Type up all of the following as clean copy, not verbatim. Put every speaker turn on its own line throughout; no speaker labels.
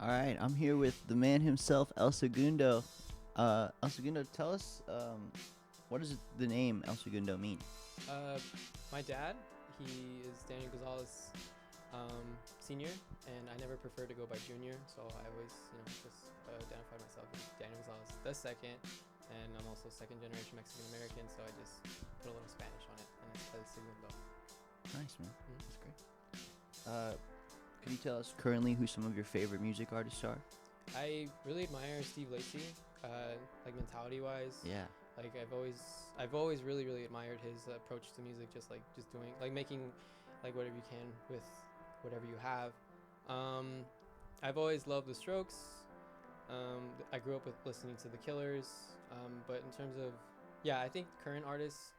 All right, I'm here with the man himself, El Segundo. El Segundo, tell us what does the name El Segundo mean?
Uh, my dad, he is Daniel Gonzalez Senior, and I never prefer to go by Junior, so I always, just identify myself as Daniel Gonzalez the second, and I'm also second generation Mexican American, so I just put a little Spanish on it, and it's El Segundo.
Nice, man.
Mhm.
That's great. Can you tell us currently who some of your favorite music artists are?
I really admire Steve Lacy, like mentality-wise.
Yeah.
Like I've always really admired his approach to music, just doing, like making, like whatever you can with whatever you have. Um, I've always loved the Strokes. I grew up with listening to the Killers. But in terms of, yeah, I think current artists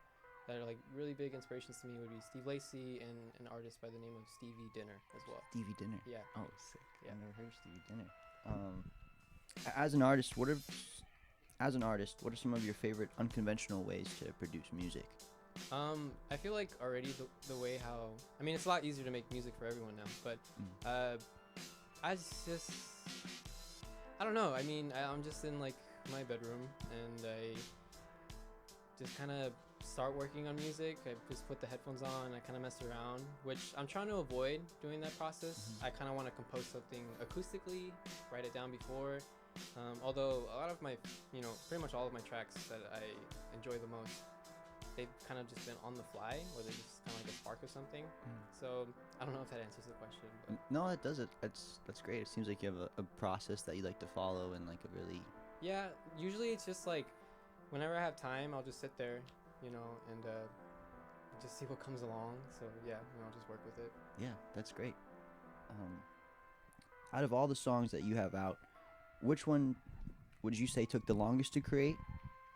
that are like really big inspirations to me would be Steve Lacy and an artist by the name of Stevie Dinner as well.
Stevie Dinner.
Yeah.
Oh, sick.
Yeah.
I've never heard of Stevie Dinner. As an artist, what are some of your favorite unconventional ways to produce music?
I feel like already the way how, I mean, it's a lot easier to make music for everyone now, but I just I don't know. I mean, I'm just in like my bedroom and I just kind of start working on music. I just put the headphones on. I kind of mess around, which I'm trying to avoid doing that process. I kind of want to compose something acoustically, write it down before. Although a lot of my, pretty much all of my tracks that I enjoy the most, they've kind of just been on the fly, or they just kind of like a spark of something. So I don't know if that answers the question. But
No, that does it. That's great. It seems like you have a process that you like to follow and like a really.
yeah, usually it's just like whenever I have time, I'll just sit there, and just see what comes along. So yeah, I'll just work with it.
Yeah, that's great. Out of all the songs that you have out, which one would you say took the longest to create,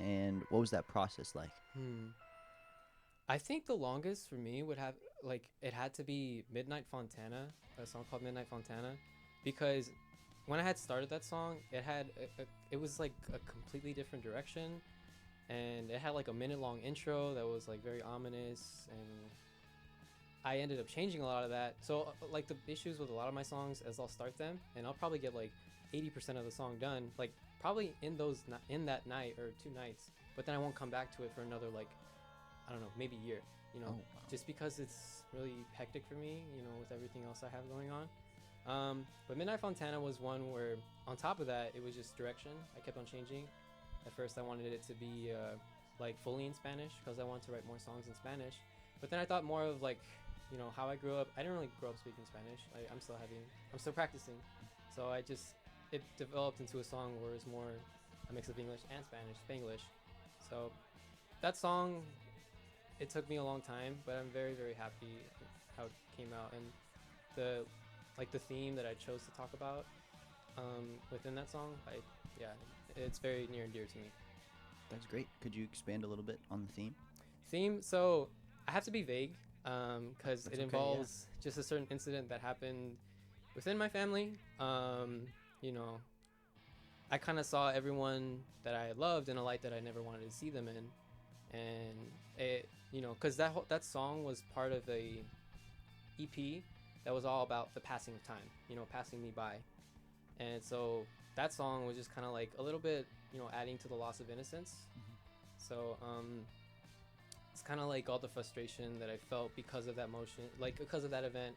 and what was that process like?
I think the longest for me would have, like, it had to be Midnight Fontana, a song called Midnight Fontana, because when I had started that song, it was like a completely different direction, and it had like a minute-long intro that was like very ominous, and I ended up changing a lot of that. So like the issues with a lot of my songs, as I'll start them, and I'll probably get like 80% of the song done, like probably in that night or 2 nights, but then I won't come back to it for another, like, I don't know, maybe a year,
Oh, wow.
just because it's really hectic for me, with everything else I have going on. But Midnight Fontana was one where, on top of that, it was just direction. I kept on changing. At first, I wanted it to be like fully in Spanish because I wanted to write more songs in Spanish. But then I thought more of like, how I grew up. I didn't really grow up speaking Spanish. I'm still practicing. So it developed into a song where it's more a mix of English and Spanish, Spanglish. So that song, it took me a long time, but I'm very, very happy how it came out, and the theme that I chose to talk about within that song, it's very near and dear to me.
That's great. Could you expand a little bit on the
Theme, so I have to be vague because it
okay,
involves just a certain incident that happened within my family. I kind of saw everyone that I loved in a light that I never wanted to see them in, and it, because that song was part of a EP that was all about the passing of time, passing me by, and so that song was just kind of like a little bit, adding to the loss of innocence. So it's kind of like all the frustration that I felt because of that motion, like because of that event,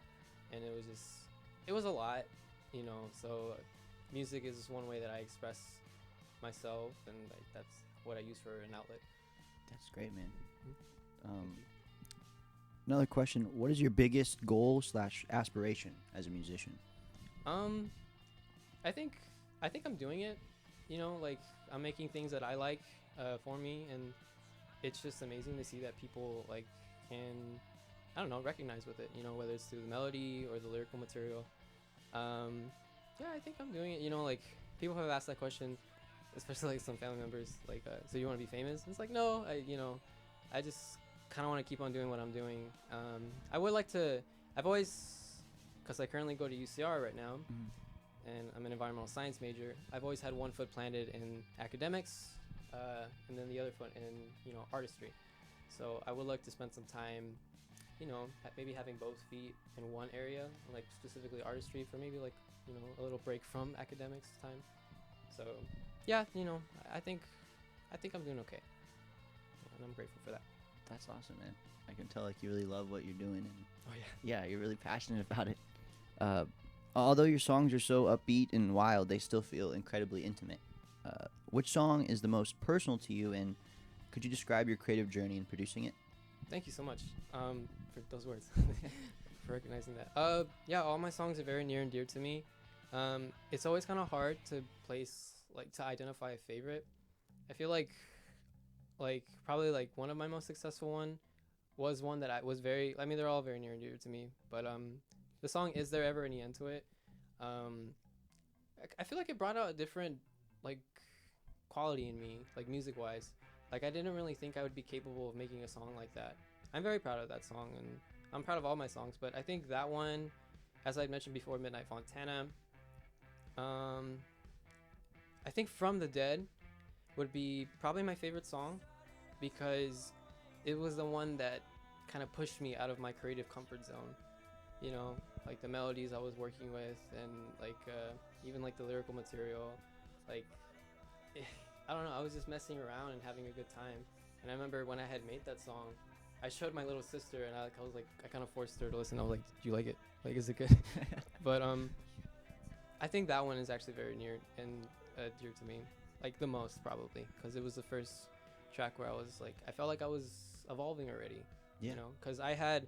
and it was a lot, so music is just one way that I express myself, and like, that's what I use for an outlet.
That's great, man. Another question: what is your biggest goal / aspiration as a musician?
I think I'm doing it. Like I'm making things that I like for me, and it's just amazing to see that people like can, I don't know, recognize with it. Whether it's through the melody or the lyrical material. Yeah, I think I'm doing it. Like people have asked that question, especially like some family members. Like, so you want to be famous? It's like, no, I just kind of want to keep on doing what I'm doing. I would like to. I've always, because I currently go to UCR right now, and I'm an environmental science major. I've always had one foot planted in academics, and then the other foot in artistry. So I would like to spend some time, maybe having both feet in one area, like specifically artistry for maybe like a little break from academics time. So, yeah, I think I'm doing okay, and I'm grateful for that.
That's awesome, man. I can tell like you really love what you're doing, and
Oh yeah.
yeah, you're really passionate about it. Uh, although your songs are so upbeat and wild, they still feel incredibly intimate. Which song is the most personal to you, and could you describe your creative journey in producing it?
Thank you so much for those words, for recognizing that. Yeah, all my songs are very near and dear to me. It's always kind of hard to to identify a favorite. I feel like probably like one of my most successful one was one that I was very. I mean, they're all very near and dear to me. But the song "Is There Ever Any End to It?" I feel like it brought out a different like quality in me, like music wise. Like I didn't really think I would be capable of making a song like that. I'm very proud of that song, and I'm proud of all my songs. But I think that one, as I mentioned before, Midnight Fontana. I think From the Dead would be probably my favorite song because it was the one that kind of pushed me out of my creative comfort zone. You know, like the melodies I was working with, and even like the lyrical material. Like, I don't know, I was just messing around and having a good time. And I remember when I had made that song, I showed my little sister, and I was like, I kind of forced her to listen. I was like, "Do you like it? Like, is it good?" But I think that one is actually very near and dear to me, like the most probably, because it was the first track where I was like, I felt like I was evolving already.
Yeah.
You know, because I had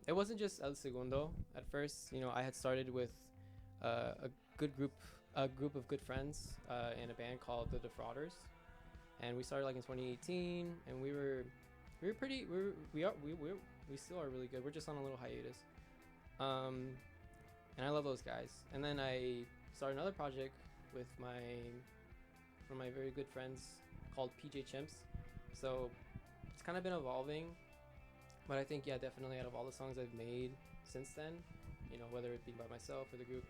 it wasn't just El Segundo at first. You know, I had started with a a group of good friends in a band called the Defrauders, and we started like in 2018, and we were pretty we still are really good. We're just on a little hiatus, and I love those guys. And then I started another project with one of my very good friends called PJ Chimps. So it's kind of been evolving, but I think, yeah, definitely out of all the songs I've made since then, you know, whether it be by myself or the group,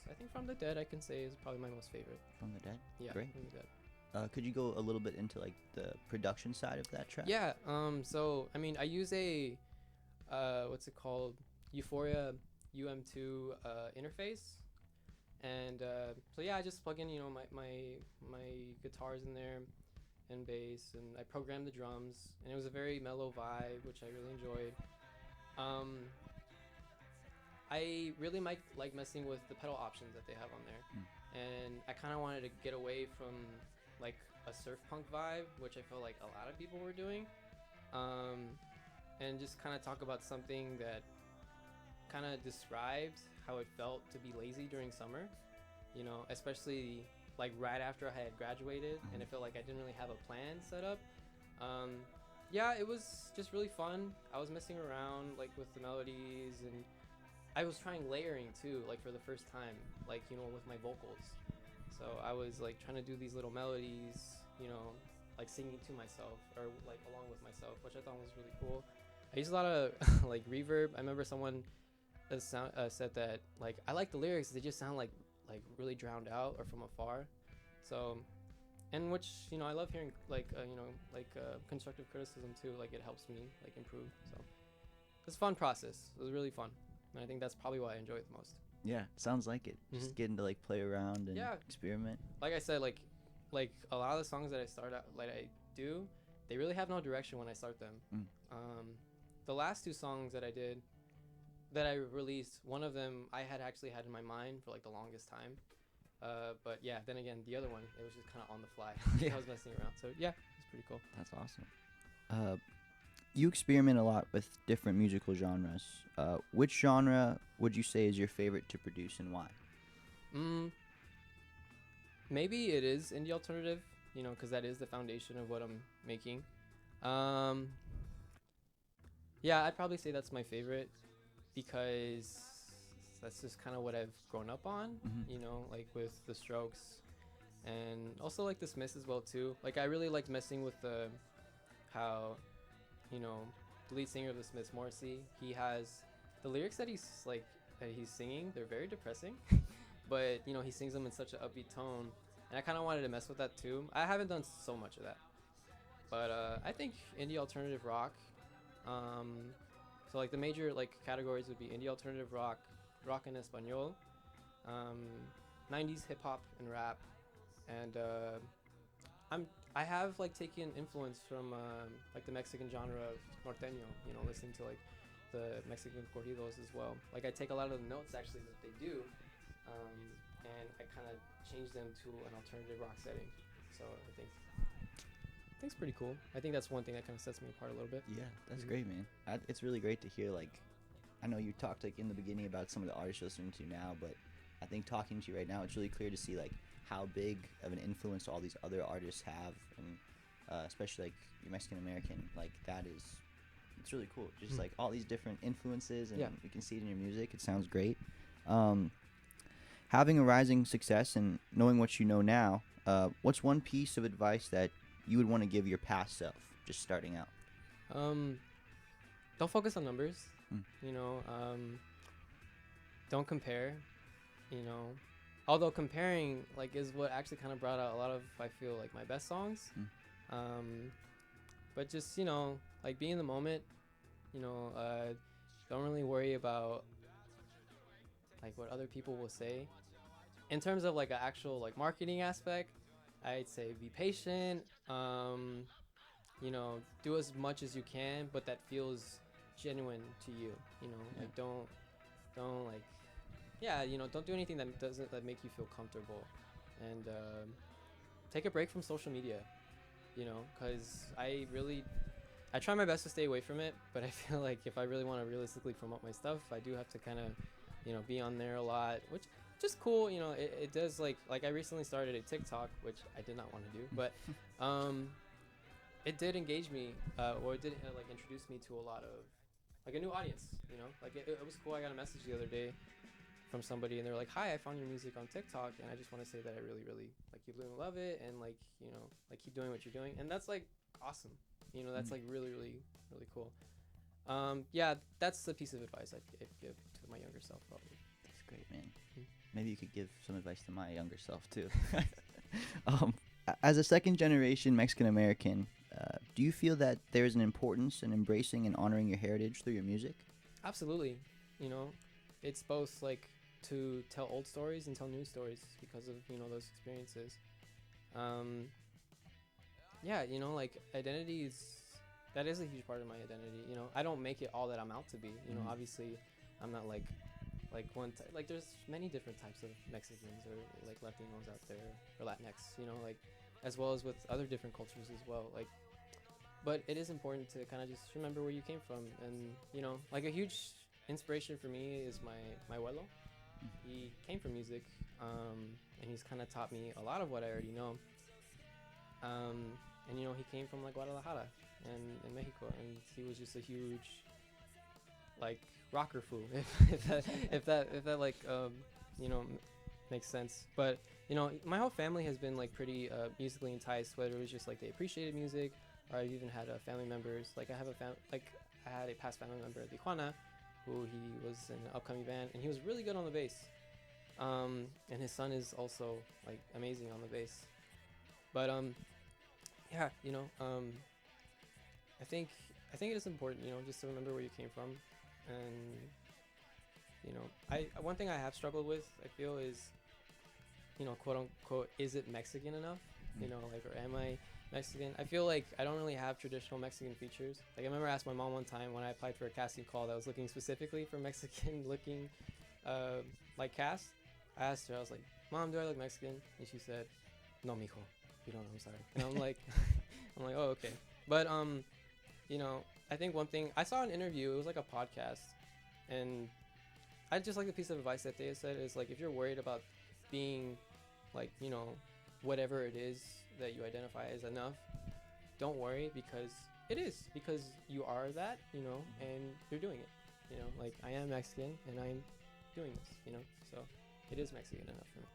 I think From the Dead I can say is probably my most favorite.
From the Dead?
Yeah,
Great.
From the Dead.
Could you go a little bit into like the production side of that track?
Yeah, so I mean, I use a what's it called, Euphoria UM2 interface, and so yeah, I just plug in, you know, my guitars in there and bass, and I programmed the drums, and it was a very mellow vibe, which I really enjoyed. I really like messing with the pedal options that they have on there, and I kind of wanted to get away from like a surf punk vibe, which I felt like a lot of people were doing, and just kind of talk about something that kind of described how it felt to be lazy during summer, you know, especially like right after I had graduated, and it felt like I didn't really have a plan set up. Yeah, it was just really fun. I was messing around like with the melodies, and I was trying layering too, like for the first time, like, you know, with my vocals. So I was like trying to do these little melodies, you know, like singing to myself or like along with myself, which I thought was really cool. I used a lot of like reverb. I remember someone said that like I like the lyrics; they just sound like really drowned out or from afar. So, and which, you know, I love hearing like constructive criticism too. Like it helps me like improve. So it's a fun process. It was really fun, and I think that's probably why I enjoy it the most.
Yeah, sounds like it. Just getting to like play around and experiment.
Like I said, like a lot of the songs that I start out, like I do, they really have no direction when I start them. The last two songs that I did, that I released, one of them I had actually had in my mind for like the longest time. But yeah, then again, the other one, it was just kind of on the fly. I was messing around. So yeah, it's pretty cool.
That's awesome. You experiment a lot with different musical genres. Which genre would you say is your favorite to produce, and why?
Maybe it is indie alternative, you know, because that is the foundation of what I'm making. Yeah, I'd probably say that's my favorite because that's just kind of what I've grown up on, you know, like with the Strokes, and also like the Smiths as well too. Like I really liked messing with how, you know, the lead singer of the Smiths, Morrissey, he has the lyrics that he's singing, they're very depressing, but you know, he sings them in such an upbeat tone, and I kind of wanted to mess with that too. I haven't done so much of that, but I think indie alternative rock. So like the major like categories would be indie alternative rock, rock en español, 90s hip hop and rap, and I have like taken influence from like the Mexican genre of norteño. You know, listening to like the Mexican corridos as well. Like I take a lot of the notes actually that they do, and I kind of change them to an alternative rock setting. So I think it's pretty cool. I think that's one thing that kind of sets me apart a little bit.
Yeah, that's great, man. It's really great to hear. Like, I know you talked like in the beginning about some of the artists you're listening to now, but I think talking to you right now, it's really clear to see like how big of an influence all these other artists have, and especially like you're Mexican American. Like that is, it's really cool. Just like all these different influences, and we can see it in your music. It sounds great. Having a rising success and knowing what you know now, what's one piece of advice that you would want to give your past self just starting out?
Don't focus on numbers. You know, don't compare. You know, although comparing like is what actually kind of brought out a lot of, I feel like, my best songs. But just, you know, like be in the moment. You know, don't really worry about like what other people will say. In terms of like an actual like marketing aspect, I'd say be patient. You know, do as much as you can, but that feels genuine to you. You know, like don't like, you know, don't do anything that make you feel comfortable, and take a break from social media. You know, because I try my best to stay away from it, but I feel like if I really want to realistically promote my stuff, I do have to kind of, you know, be on there a lot, which just cool. You know, it does like I recently started a TikTok, which I did not want to do, but it did engage me, or it did like introduce me to a lot of like a new audience. You know, like it was cool. I got a message the other day from somebody, and they're like, "Hi, I found your music on TikTok, and I just want to say that I really, really like you, love it, and like, you know, like keep doing what you're doing." And that's like awesome. You know, that's like really, really, really cool. Yeah, that's the piece of advice I'd give to my younger self, probably.
That's great, man. Maybe you could give some advice to my younger self too. As a second generation Mexican American, do you feel that there is an importance in embracing and honoring your heritage through your music?
Absolutely. You know, it's both like to tell old stories and tell new stories because of, you know, those experiences. Yeah, you know, like identity that is a huge part of my identity. You know, I don't make it all that I'm out to be. You know, obviously, I'm not like one type. Like there's many different types of Mexicans or like Latinos out there, or Latinx. You know, like as well as with other different cultures as well. Like, but it is important to kind of just remember where you came from, and you know, like a huge inspiration for me is my abuelo. He came from music, and he's kind of taught me a lot of what I already know. And you know, he came from like Guadalajara and in Mexico, and he was just a huge like rocker fool, if that like you know, makes sense. But you know, my whole family has been like pretty musically enticed, whether it was just like they appreciated music, or I've even had family members. Like I had a past family member at Tijuana, who he was in an upcoming band, and he was really good on the bass. And his son is also like amazing on the bass. But yeah, you know, I think it is important, you know, just to remember where you came from. And you know, one thing I have struggled with, I feel, is, you know, quote unquote, is it Mexican enough? You know, like, or am I Mexican? I feel like I don't really have traditional Mexican features. Like I remember asking my mom one time when I applied for a casting call that was looking specifically for Mexican looking like cast. I asked her, I was like, "Mom, do I look Mexican?" And she said, "No, mijo, you don't. I'm sorry." And I'm like, "Oh, okay." But you know, I think one thing I saw an interview, it was like a podcast, and I just like the piece of advice that they said is like, if you're worried about being like, you know, whatever it is that you identify as enough, don't worry, because you are that, you know, and you're doing it. You know, like I am Mexican and I'm doing this, you know, so it is Mexican enough for me.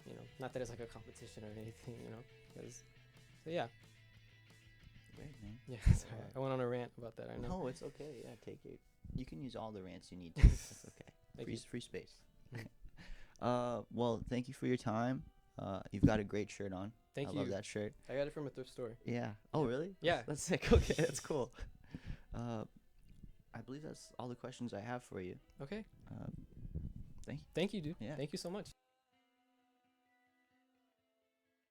You know, not that it's like a competition or anything, you know, because, so yeah.
Great, man.
Yeah, sorry. I went on a rant about that, I know.
No, it's okay. Yeah, take it. You can use all the rants you need to. That's okay. Free space. Well, thank you for your time. You've got a great shirt on.
Thank you.
I love that shirt.
I got it from a thrift store.
Yeah. Oh, really?
Yeah.
That's sick. Okay, that's cool. I believe that's all the questions I have for you.
Okay.
Thank you.
Thank you, dude.
Yeah.
Thank you so much.